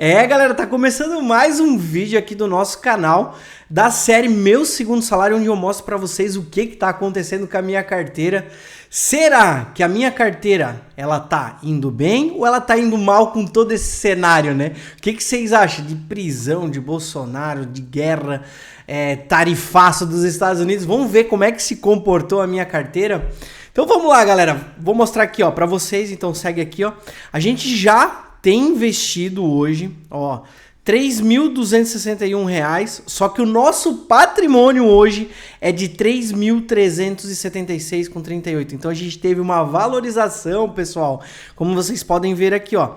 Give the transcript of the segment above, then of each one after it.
Galera, tá começando mais um vídeo aqui do nosso canal da série Meu Segundo Salário, onde eu mostro pra vocês o que tá acontecendo com a minha carteira. Será que a minha carteira, ela tá indo bem ou ela tá indo mal com todo esse cenário, né? O que vocês acham de prisão de Bolsonaro, de guerra, tarifaço dos Estados Unidos? Vamos ver como é que se comportou a minha carteira? Então vamos lá, galera. Vou mostrar aqui, ó, pra vocês. Então segue aqui, ó. A gente já tem investido hoje, ó, R$3.261, só que o nosso patrimônio hoje é de R$3.376,38. Então a gente teve uma valorização, pessoal, como vocês podem ver aqui, ó.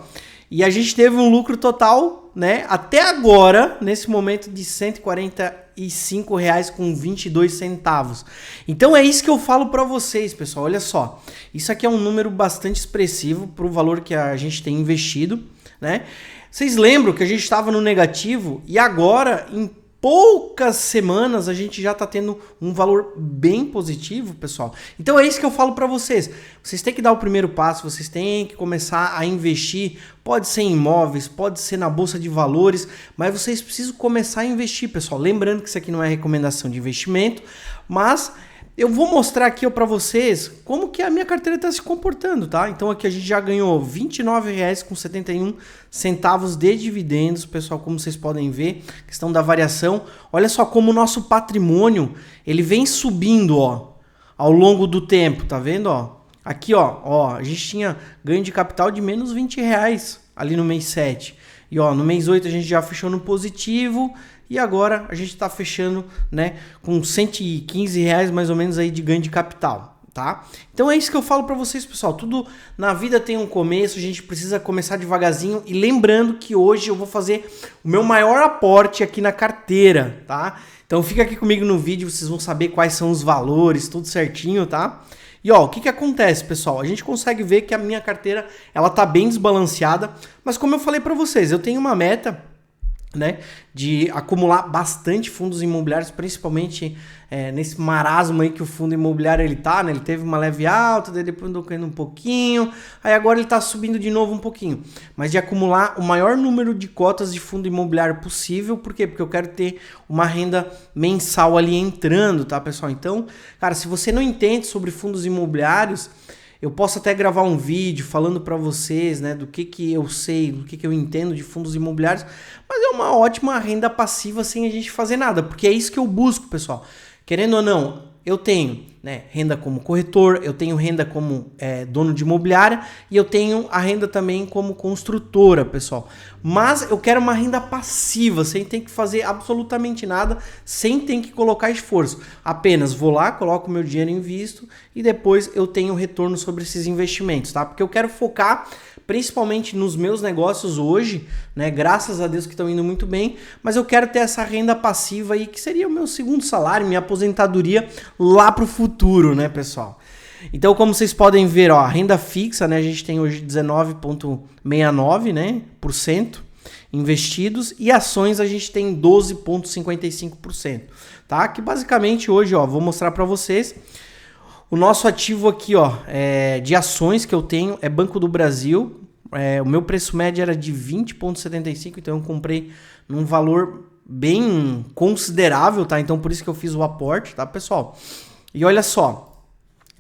E a gente teve um lucro total, né, até agora, nesse momento, de R$145,22. Então é isso que eu falo para vocês, pessoal. Olha só, isso aqui é um número bastante expressivo para o valor que a gente tem investido, né? Vocês lembram que a gente estava no negativo e agora, em poucas semanas, a gente já está tendo um valor bem positivo, pessoal. Então é isso que eu falo para vocês. Vocês têm que dar o primeiro passo, vocês têm que começar a investir. Pode ser em imóveis, pode ser na bolsa de valores, mas vocês precisam começar a investir, pessoal. Lembrando que isso aqui não é recomendação de investimento, mas eu vou mostrar aqui para vocês como que a minha carteira está se comportando, tá? Então aqui a gente já ganhou R$29,71 de dividendos, pessoal, como vocês podem ver, questão da variação. Olha só como o nosso patrimônio, ele vem subindo, ó, ao longo do tempo, tá vendo, ó? Aqui, ó, a gente tinha ganho de capital de menos R$20 ali no mês 7. E ó, no mês 8 a gente já fechou no positivo. E agora a gente está fechando, né, com R$115 mais ou menos aí de ganho de capital, tá? Então é isso que eu falo para vocês, pessoal. Tudo na vida tem um começo, a gente precisa começar devagarzinho. E lembrando que hoje eu vou fazer o meu maior aporte aqui na carteira, tá? Então fica aqui comigo no vídeo, vocês vão saber quais são os valores, tudo certinho, tá? E ó, o que acontece, pessoal? A gente consegue ver que a minha carteira, ela tá bem desbalanceada, mas como eu falei para vocês, eu tenho uma meta, né, de acumular bastante fundos imobiliários, principalmente nesse marasmo aí que o fundo imobiliário ele tá, né? Ele teve uma leve alta, daí depois andou caindo um pouquinho, aí agora ele tá subindo de novo um pouquinho, mas de acumular o maior número de cotas de fundo imobiliário possível. Por quê? Porque eu quero ter uma renda mensal ali entrando, tá, pessoal? Então, cara, se você não entende sobre fundos imobiliários, eu posso até gravar um vídeo falando para vocês, né, do que eu sei, do que eu entendo de fundos imobiliários, mas é uma ótima renda passiva sem a gente fazer nada, porque é isso que eu busco, pessoal. Querendo ou não, eu tenho, né, renda como corretor, eu tenho renda como dono de imobiliária e eu tenho a renda também como construtora, pessoal. Mas eu quero uma renda passiva, sem ter que fazer absolutamente nada, sem ter que colocar esforço. Apenas vou lá, coloco meu dinheiro, invisto e depois eu tenho retorno sobre esses investimentos, tá? Porque eu quero focar principalmente nos meus negócios hoje, né? Graças a Deus que estão indo muito bem, mas eu quero ter essa renda passiva aí, que seria o meu segundo salário, minha aposentadoria lá pro futuro, né, pessoal? Então, como vocês podem ver, ó, a renda fixa, né, a gente tem hoje 19,69%, né, investidos, e ações a gente tem 12,55%, tá? Que basicamente hoje, ó, vou mostrar para vocês. O nosso ativo aqui, ó, de ações que eu tenho é Banco do Brasil. O meu preço médio era de 20,75, então eu comprei num valor bem considerável, tá? Então por isso que eu fiz o aporte, tá, pessoal? E olha só,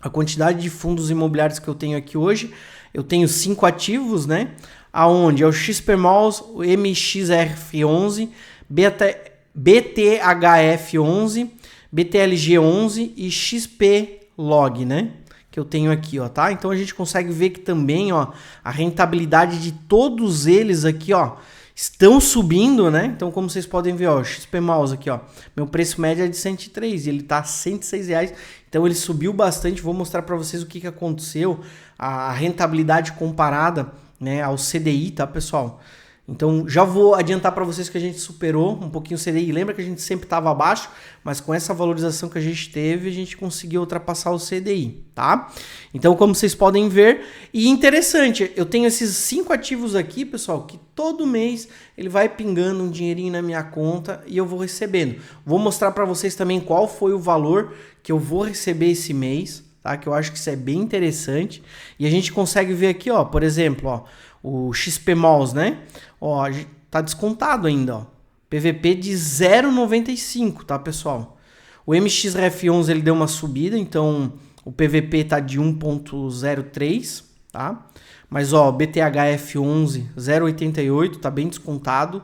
a quantidade de fundos imobiliários que eu tenho aqui hoje, eu tenho 5 ativos, né? Aonde é o XPMOLs, o MXRF11, BTHF11, BTLG11 e XPlog, né? Que eu tenho aqui, ó, tá? Então a gente consegue ver que também, ó, a rentabilidade de todos eles aqui, ó, estão subindo, né? Então, como vocês podem ver, ó, o XPMOLs aqui, ó, meu preço médio é de 103 e ele tá R$106. Então ele subiu bastante. Vou mostrar para vocês o que aconteceu, a rentabilidade comparada, né, ao CDI, tá, pessoal? Então já vou adiantar para vocês que a gente superou um pouquinho o CDI. Lembra que a gente sempre estava abaixo, mas com essa valorização que a gente teve, a gente conseguiu ultrapassar o CDI, tá? Então, como vocês podem ver, e interessante, eu tenho esses 5 ativos aqui, pessoal, que todo mês ele vai pingando um dinheirinho na minha conta e eu vou recebendo. Vou mostrar para vocês também qual foi o valor que eu vou receber esse mês, tá? Que eu acho que isso é bem interessante. E a gente consegue ver aqui, ó, por exemplo, ó, o XPMOLs, né? Ó, tá descontado ainda, ó. PVP de 0,95, tá, pessoal? O MXRF11 ele deu uma subida, então o PVP tá de 1,03, tá? Mas ó, BTHF11 0,88, tá bem descontado.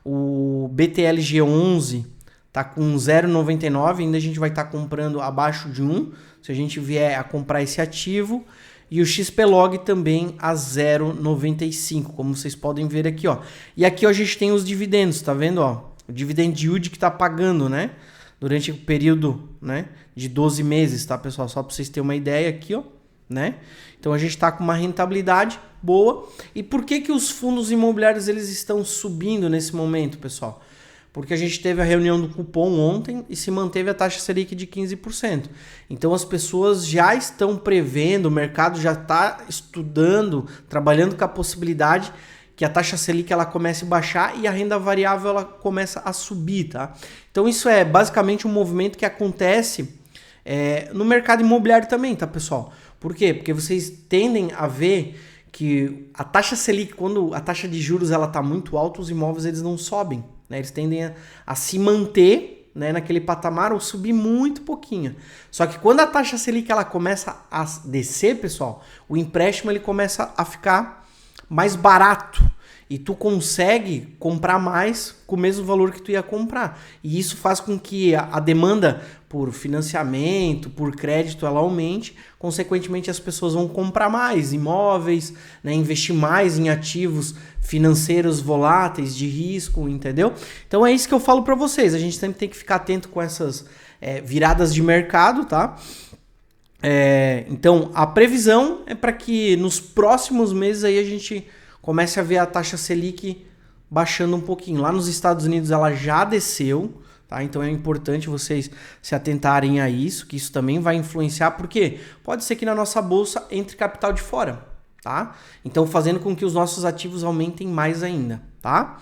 O BTLG11 tá com 0,99, ainda a gente vai estar comprando abaixo de 1, se a gente vier a comprar esse ativo. E o XPlog também a 0,95, como vocês podem ver aqui, ó. E aqui ó, a gente tem os dividendos, tá vendo, ó? O dividend yield que tá pagando, né? Durante o período, né, de 12 meses, tá, pessoal? Só para vocês terem uma ideia aqui, ó, né? Então a gente tá com uma rentabilidade boa. E por que que os fundos imobiliários eles estão subindo nesse momento, pessoal? Porque a gente teve a reunião do cupom ontem e se manteve a taxa Selic de 15%. Então as pessoas já estão prevendo, o mercado já está estudando, trabalhando com a possibilidade que a taxa Selic ela comece a baixar e a renda variável ela começa a subir, tá? Então isso é basicamente um movimento que acontece no mercado imobiliário também, tá, pessoal? Por quê? Porque vocês tendem a ver que a taxa Selic, quando a taxa de juros ela está muito alta, os imóveis eles não sobem, né? Eles tendem a se manter, né, naquele patamar ou subir muito pouquinho. Só que quando a taxa Selic ela começa a descer, pessoal, o empréstimo ele começa a ficar mais barato e tu consegue comprar mais com o mesmo valor que tu ia comprar. E isso faz com que a demanda por financiamento, por crédito, ela aumente. Consequentemente, as pessoas vão comprar mais imóveis, né, investir mais em ativos financeiros voláteis, de risco, entendeu? Então é isso que eu falo para vocês. A gente sempre tem que ficar atento com essas viradas de mercado, tá? Então, a previsão é para que nos próximos meses aí a gente comece a ver a taxa Selic baixando um pouquinho. Lá nos Estados Unidos ela já desceu, tá? Então é importante vocês se atentarem a isso, que isso também vai influenciar, porque pode ser que na nossa bolsa entre capital de fora, tá? Então fazendo com que os nossos ativos aumentem mais ainda, tá?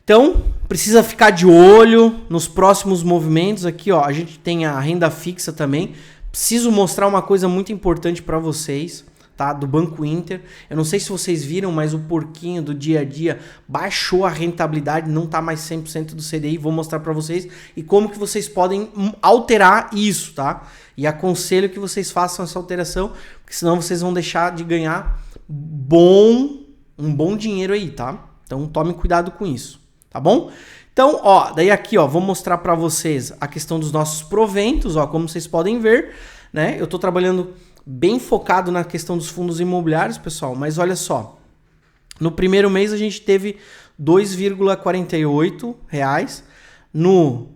Então, precisa ficar de olho nos próximos movimentos. Aqui, ó, a gente tem a renda fixa também. Preciso mostrar uma coisa muito importante para vocês, tá? Do Banco Inter. Eu não sei se vocês viram, mas o porquinho do dia a dia baixou a rentabilidade, não tá mais 100% do CDI. Vou mostrar para vocês e como que vocês podem alterar isso, tá? E aconselho que vocês façam essa alteração, porque senão vocês vão deixar de ganhar um bom dinheiro aí, tá? Então tome cuidado com isso, tá bom? Então, ó, daí aqui, ó, vou mostrar para vocês a questão dos nossos proventos, ó, como vocês podem ver, né? Eu tô trabalhando bem focado na questão dos fundos imobiliários, pessoal, mas olha só. No primeiro mês a gente teve R$ 2,48, no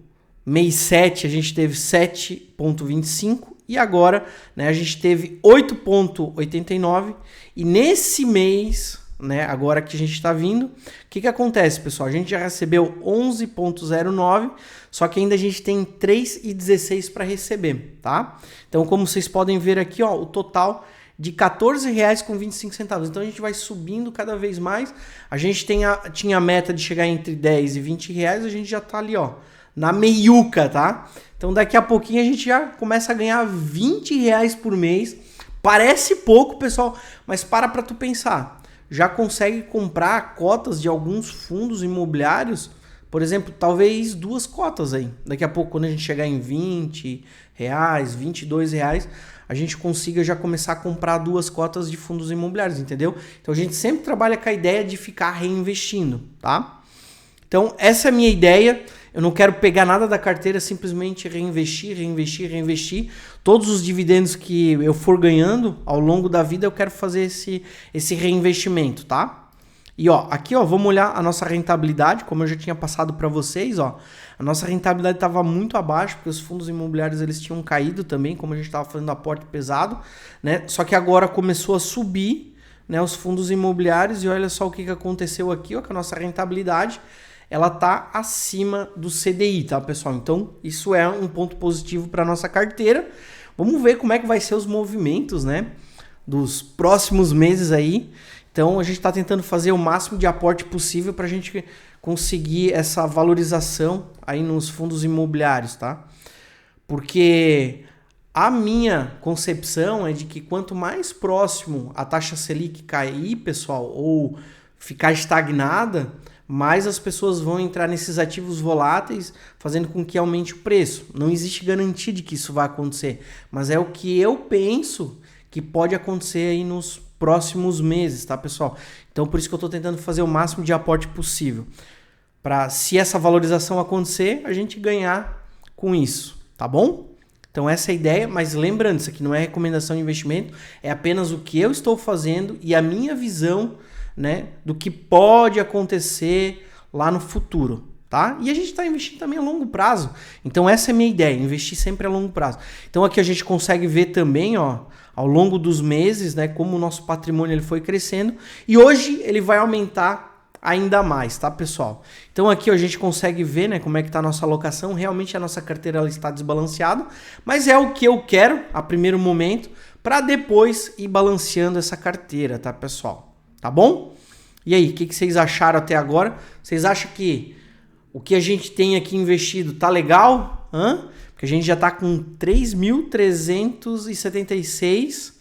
mês 7 a gente teve 7,25 e agora, né, a gente teve 8,89 e nesse mês, né, agora que a gente está vindo, o que acontece, pessoal? A gente já recebeu 11,09, só que ainda a gente tem 3,16 para receber, tá? Então, como vocês podem ver aqui, ó, o total de R$ 14,25. Então, a gente vai subindo cada vez mais. A gente tinha a meta de chegar entre 10 e 20 reais, a gente já tá ali, ó, na meiuca, tá? Então, daqui a pouquinho a gente já começa a ganhar 20 reais por mês. Parece pouco, pessoal, mas para tu pensar. Já consegue comprar cotas de alguns fundos imobiliários, por exemplo, talvez 2 cotas aí. Daqui a pouco, quando a gente chegar em 20 reais, 22 reais, a gente consiga já começar a comprar 2 cotas de fundos imobiliários, entendeu? Então a gente sempre trabalha com a ideia de ficar reinvestindo, tá? Então essa é a minha ideia. Eu não quero pegar nada da carteira, simplesmente reinvestir. Todos os dividendos que eu for ganhando ao longo da vida, eu quero fazer esse reinvestimento, tá? E ó, aqui ó, vamos olhar a nossa rentabilidade, como eu já tinha passado para vocês, ó. A nossa rentabilidade estava muito abaixo, porque os fundos imobiliários eles tinham caído também, como a gente estava fazendo aporte pesado, né? Só que agora começou a subir, né, os fundos imobiliários e olha só o que aconteceu aqui, ó, com a nossa rentabilidade. Ela tá acima do CDI, tá, pessoal? Então, isso é um ponto positivo para nossa carteira. Vamos ver como é que vai ser os movimentos, né, dos próximos meses aí. Então, a gente está tentando fazer o máximo de aporte possível para a gente conseguir essa valorização aí nos fundos imobiliários, tá? Porque a minha concepção é de que quanto mais próximo a taxa Selic cair, pessoal, ou ficar estagnada, mais as pessoas vão entrar nesses ativos voláteis, fazendo com que aumente o preço. Não existe garantia de que isso vai acontecer, mas é o que eu penso que pode acontecer aí nos próximos meses, tá, pessoal? Então, por isso que eu estou tentando fazer o máximo de aporte possível, para, se essa valorização acontecer, a gente ganhar com isso, tá bom? Então essa é a ideia, mas lembrando, isso aqui não é recomendação de investimento, é apenas o que eu estou fazendo e a minha visão, né, do que pode acontecer lá no futuro, tá? E a gente está investindo também a longo prazo, então essa é a minha ideia, investir sempre a longo prazo. Então aqui a gente consegue ver também, ó, ao longo dos meses, né, como o nosso patrimônio ele foi crescendo, e hoje ele vai aumentar ainda mais, tá, pessoal? Então aqui a gente consegue ver, né, como é que tá a nossa alocação. Realmente a nossa carteira ela está desbalanceada, mas é o que eu quero a primeiro momento, para depois ir balanceando essa carteira, tá, pessoal? Tá bom? E aí, o que vocês acharam até agora? Vocês acham que o que a gente tem aqui investido tá legal? Porque a gente já tá com R$ 3.376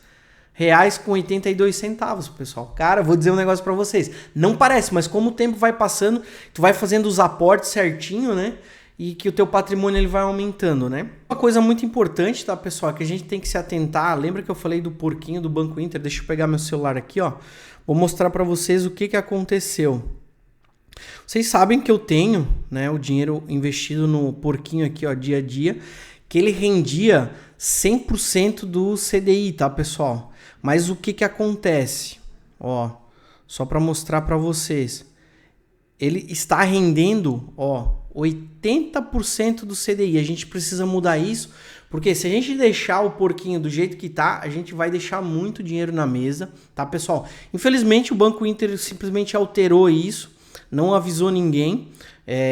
reais com 82 centavos, pessoal. Cara, vou dizer um negócio para vocês. Não parece, mas como o tempo vai passando, tu vai fazendo os aportes certinho, né? E que o teu patrimônio ele vai aumentando, né? Uma coisa muito importante, tá, pessoal, que a gente tem que se atentar. Lembra que eu falei do porquinho do Banco Inter? Deixa eu pegar meu celular aqui, ó. Vou mostrar para vocês o que aconteceu. Vocês sabem que eu tenho, né, o dinheiro investido no porquinho aqui, ó, dia a dia, que ele rendia 100% do CDI, tá, pessoal? Mas o que acontece? Ó, só para mostrar para vocês. Ele está rendendo, ó, 80% do CDI. A gente precisa mudar isso, porque se a gente deixar o porquinho do jeito que tá, a gente vai deixar muito dinheiro na mesa, tá, pessoal? Infelizmente o Banco Inter simplesmente alterou isso, não avisou ninguém.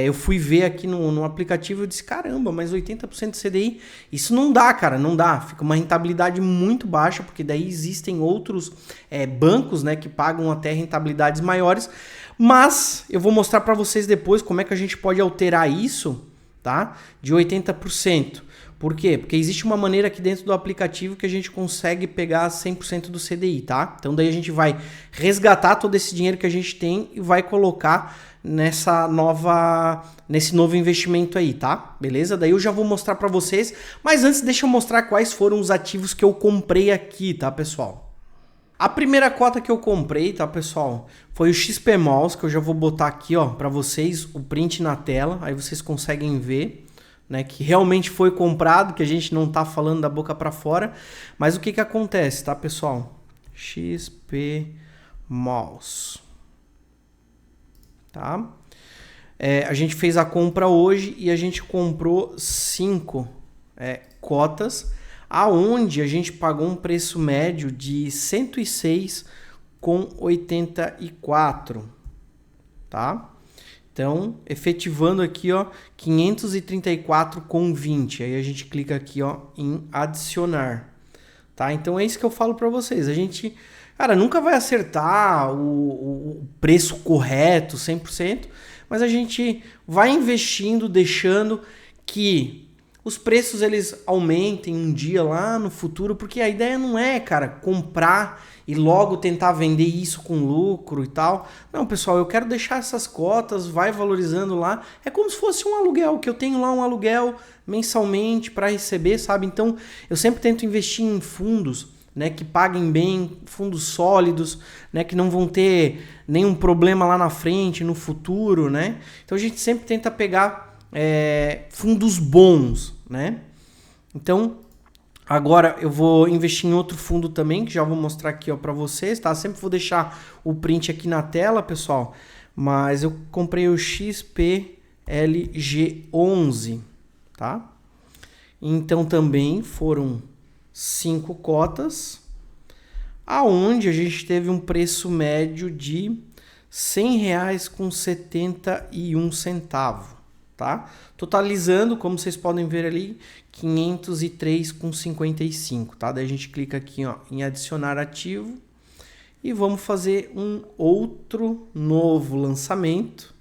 Eu fui ver aqui no aplicativo e disse, caramba, mas 80% de CDI, isso não dá, cara, não dá. Fica uma rentabilidade muito baixa, porque daí existem outros bancos, né, que pagam até rentabilidades maiores. Mas eu vou mostrar para vocês depois como é que a gente pode alterar isso, tá? De 80%. Por quê? Porque existe uma maneira aqui dentro do aplicativo que a gente consegue pegar 100% do CDI, tá? Então daí a gente vai resgatar todo esse dinheiro que a gente tem e vai colocar nesse novo investimento aí, tá? Beleza? Daí eu já vou mostrar para vocês, mas antes deixa eu mostrar quais foram os ativos que eu comprei aqui, tá, pessoal? A primeira cota que eu comprei, tá, pessoal, foi o XP Malls, que eu já vou botar aqui, ó, para vocês o print na tela, aí vocês conseguem ver, né, que realmente foi comprado, que a gente não tá falando da boca para fora. Mas o que acontece, tá, pessoal? XP Malls. Tá? A gente fez a compra hoje e a gente comprou 5 cotas, aonde a gente pagou um preço médio de R$ 106,84, tá? Então, efetivando aqui, ó, 534,20. Aí a gente clica aqui, ó, em adicionar, tá? Então é isso que eu falo para vocês. A gente, cara, nunca vai acertar o preço correto 100%, mas a gente vai investindo, deixando que os preços eles aumentem um dia lá no futuro, porque a ideia não é, cara, comprar e logo tentar vender isso com lucro e tal. Não, pessoal, eu quero deixar essas cotas, vai valorizando lá. É como se fosse um aluguel, que eu tenho lá um aluguel mensalmente para receber, sabe? Então, eu sempre tento investir em fundos, né, que paguem bem, fundos sólidos, né, que não vão ter nenhum problema lá na frente, no futuro, né? Então, a gente sempre tenta pegar fundos bons, né? Então, agora eu vou investir em outro fundo também, que já vou mostrar aqui, ó, para vocês, tá? Sempre vou deixar o print aqui na tela, pessoal. Mas eu comprei o XPLG11, tá? Então também foram 5 cotas, aonde a gente teve um preço médio de R$ 100,71. Tá? Totalizando, como vocês podem ver ali, 503,55, tá? Daí a gente clica aqui, ó, em adicionar ativo e vamos fazer um outro novo lançamento,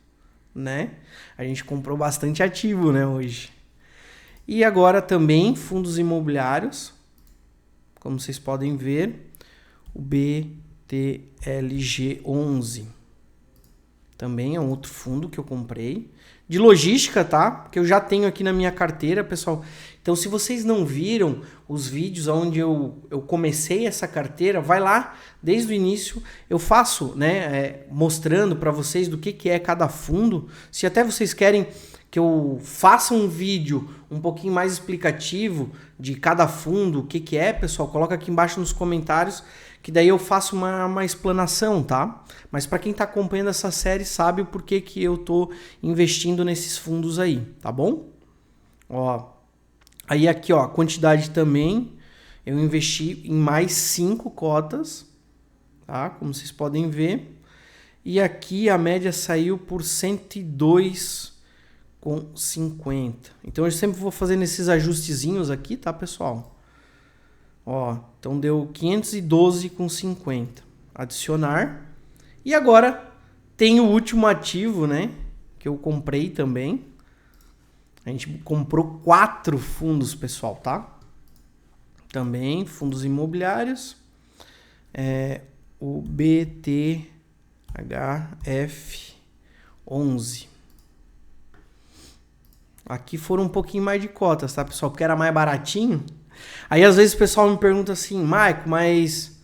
né? A gente comprou bastante ativo, né, hoje. E agora também fundos imobiliários, como vocês podem ver, o BTLG11, Também é um outro fundo que eu comprei. De logística, tá? Que eu já tenho aqui na minha carteira, pessoal. Então, se vocês não viram os vídeos onde eu comecei essa carteira, vai lá, desde o início. Eu faço, né, mostrando para vocês do que é cada fundo. Se até vocês querem que eu faça um vídeo um pouquinho mais explicativo de cada fundo, o que é, pessoal, coloca aqui embaixo nos comentários, que daí eu faço uma explanação, tá? Mas para quem está acompanhando essa série sabe o porquê que eu tô investindo nesses fundos aí, tá bom? Ó, aí aqui, ó, a quantidade também, eu investi em mais 5 cotas, tá? Como vocês podem ver. E aqui a média saiu por 102,50. Então eu sempre vou fazendo esses ajustezinhos aqui, tá, pessoal? Ó, então deu 512,50. Adicionar. E agora tem o último ativo, né? Que eu comprei também. A gente comprou 4 fundos, pessoal, tá? Também fundos imobiliários. O BTHF11. Aqui foram um pouquinho mais de cotas, tá, pessoal? Porque era mais baratinho. Aí às vezes o pessoal me pergunta assim, Maico, mas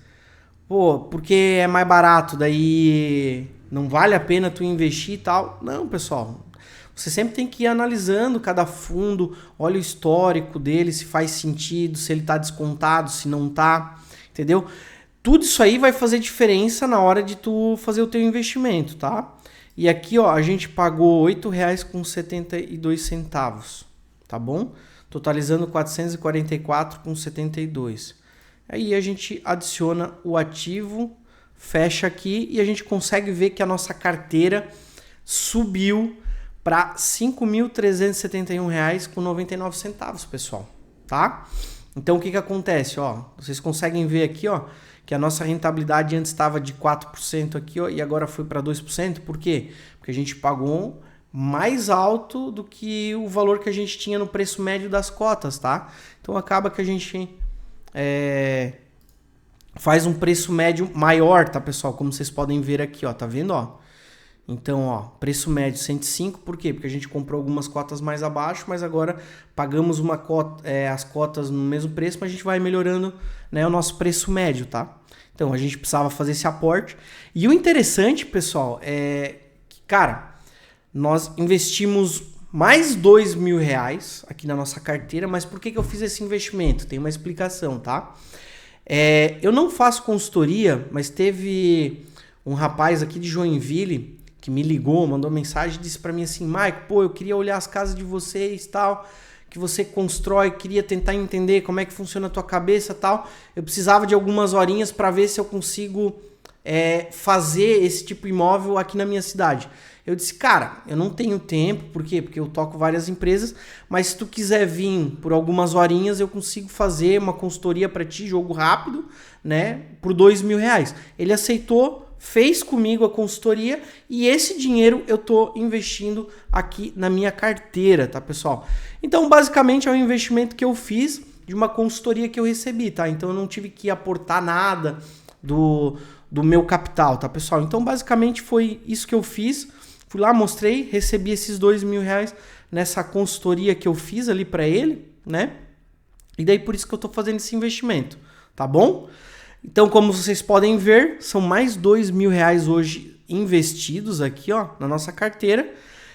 pô, porque é mais barato, daí não vale a pena tu investir e tal? Não, pessoal. Você sempre tem que ir analisando cada fundo, olha o histórico dele, se faz sentido, se ele tá descontado, se não tá, entendeu? Tudo isso aí vai fazer diferença na hora de tu fazer o teu investimento, tá? E aqui, ó, a gente pagou R$ 8,72, tá bom? Totalizando R$ 444,72. Aí a gente adiciona o ativo, fecha aqui e a gente consegue ver que a nossa carteira subiu para R$ 5.371,99, pessoal, tá? Então o que acontece, ó? Vocês conseguem ver aqui, ó, que a nossa rentabilidade antes estava de 4% aqui, ó, e agora foi para 2%. Por quê? Porque a gente pagou mais alto do que o valor que a gente tinha no preço médio das cotas, tá? Então acaba que a gente faz um preço médio maior, tá, pessoal? Como vocês podem ver aqui, ó, tá vendo, ó? Então, ó, preço médio 105, por quê? Porque a gente comprou algumas cotas mais abaixo, mas agora pagamos uma cota, as cotas no mesmo preço, mas a gente vai melhorando, né, o nosso preço médio, tá? Então, a gente precisava fazer esse aporte. E o interessante, pessoal, é que, cara, nós investimos mais R$2.000 aqui na nossa carteira, mas por que eu fiz esse investimento? Tem uma explicação, tá? Eu não faço consultoria, mas teve um rapaz aqui de Joinville que me ligou, mandou mensagem e disse para mim assim, Maico, pô, eu queria olhar as casas de vocês, tal, que você constrói, queria tentar entender como é que funciona a tua cabeça, tal. Eu precisava de algumas horinhas para ver se eu consigo fazer esse tipo de imóvel aqui na minha cidade. Eu disse, cara, eu não tenho tempo, por quê? Porque eu toco várias empresas, mas se tu quiser vir por algumas horinhas, eu consigo fazer uma consultoria para ti, jogo rápido, né, por R$2.000. Ele aceitou, fez comigo a consultoria e esse dinheiro eu tô investindo aqui na minha carteira, tá, pessoal? Então, basicamente, é um investimento que eu fiz de uma consultoria que eu recebi, tá? Então, eu não tive que aportar nada do meu capital, tá, pessoal? Então, basicamente, foi isso que eu fiz. Fui lá, mostrei, recebi esses R$2.000 nessa consultoria que eu fiz ali para ele, né? E daí, por isso que eu tô fazendo esse investimento, tá bom? Então, como vocês podem ver, são mais R$2.000 hoje investidos aqui, ó, na nossa carteira.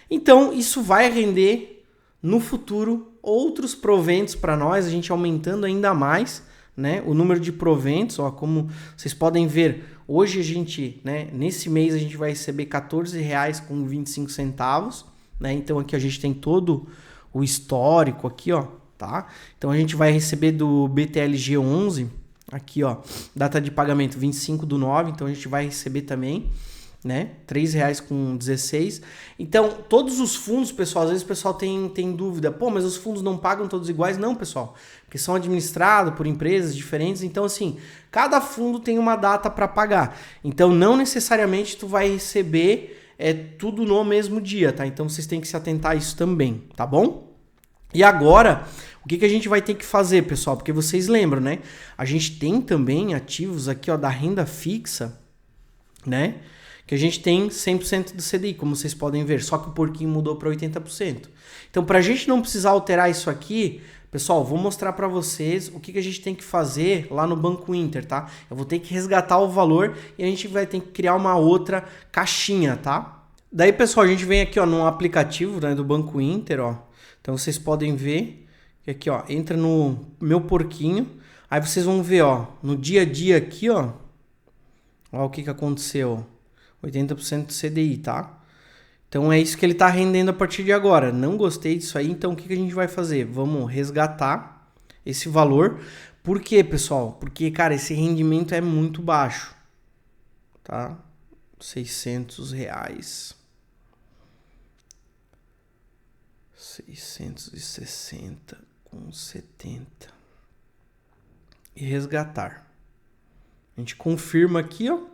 Então, isso vai render no futuro outros proventos para nós, a gente aumentando ainda mais, né, o número de proventos, ó, como vocês podem ver, hoje a gente, né, nesse mês a gente vai receber R$14,25, né? Então aqui a gente tem todo o histórico aqui, ó, tá? Então a gente vai receber do BTLG11 aqui, ó, data de pagamento 25/9, então a gente vai receber também, né, R$3,16. Então, todos os fundos, pessoal, às vezes o pessoal tem dúvida, pô, mas os fundos não pagam todos iguais? Não, pessoal, porque são administrados por empresas diferentes, então assim, cada fundo tem uma data para pagar. Então, não necessariamente tu vai receber tudo no mesmo dia, tá? Então, vocês têm que se atentar a isso também, tá bom? E agora, o que a gente vai ter que fazer, pessoal? Porque vocês lembram, né? A gente tem também ativos aqui, ó, da renda fixa, né? que a gente tem 100% do CDI, como vocês podem ver, só que o porquinho mudou para 80%. Então, para a gente não precisar alterar isso aqui, pessoal, vou mostrar para vocês o que a gente tem que fazer lá no Banco Inter, tá? Eu vou ter que resgatar o valor e a gente vai ter que criar uma outra caixinha, tá? Daí, pessoal, a gente vem aqui, ó, no aplicativo, né, do Banco Inter, ó. Então, vocês podem ver que aqui, ó, entra no meu porquinho. Aí vocês vão ver, ó, no dia a dia aqui, ó o que aconteceu. 80% do CDI, tá? Então é isso que ele tá rendendo a partir de agora. Não gostei disso aí, então o que a gente vai fazer? Vamos resgatar esse valor. Por quê, pessoal? Porque, cara, esse rendimento é muito baixo, tá? R$600. 660,70. E resgatar. A gente confirma aqui, ó.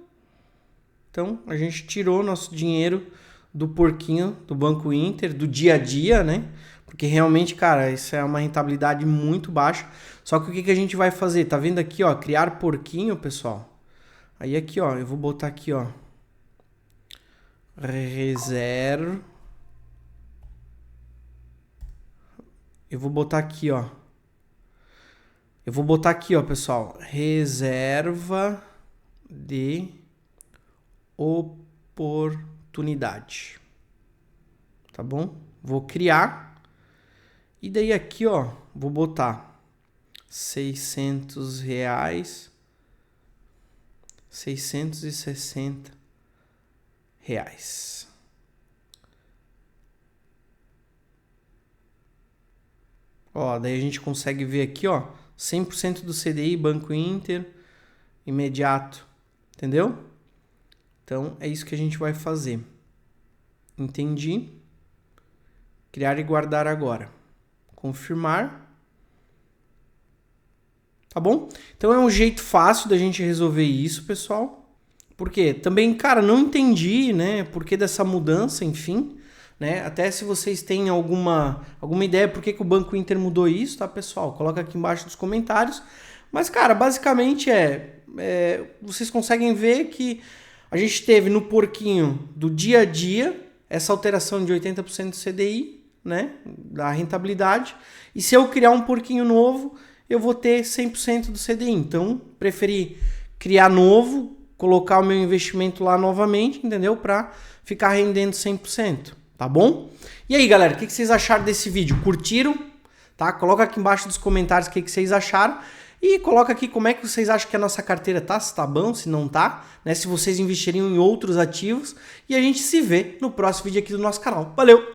Então, a gente tirou nosso dinheiro do porquinho do Banco Inter, do dia a dia, né? Porque realmente, cara, isso é uma rentabilidade muito baixa. Só que o que a gente vai fazer? Tá vendo aqui, ó, criar porquinho, pessoal? Aí aqui, ó, eu vou botar aqui, ó, reserva. Eu vou botar aqui, ó. Pessoal, reserva de oportunidade. Tá bom? Vou criar. E daí aqui, ó, vou botar R$600, 660 reais. Ó, daí a gente consegue ver aqui, ó, 100% do CDI, Banco Inter, imediato, entendeu? Então, é isso que a gente vai fazer. Entendi. Criar e guardar agora. Confirmar. Tá bom? Então, é um jeito fácil da gente resolver isso, pessoal. Por quê? Também, cara, não entendi, né, por que dessa mudança, enfim, né? Até se vocês têm alguma ideia por que o Banco Inter mudou isso, tá, pessoal? Coloca aqui embaixo nos comentários. Mas, cara, basicamente vocês conseguem ver que a gente teve no porquinho do dia a dia essa alteração de 80% do CDI, né, da rentabilidade. E se eu criar um porquinho novo, eu vou ter 100% do CDI. Então, preferi criar novo, colocar o meu investimento lá novamente, entendeu? Para ficar rendendo 100%. Tá bom? E aí, galera, o que vocês acharam desse vídeo? Curtiram? Tá? Coloca aqui embaixo nos comentários o que vocês acharam. E coloca aqui como é que vocês acham que a nossa carteira tá, se tá bom, se não tá, né? Se vocês investiriam em outros ativos. E a gente se vê no próximo vídeo aqui do nosso canal. Valeu!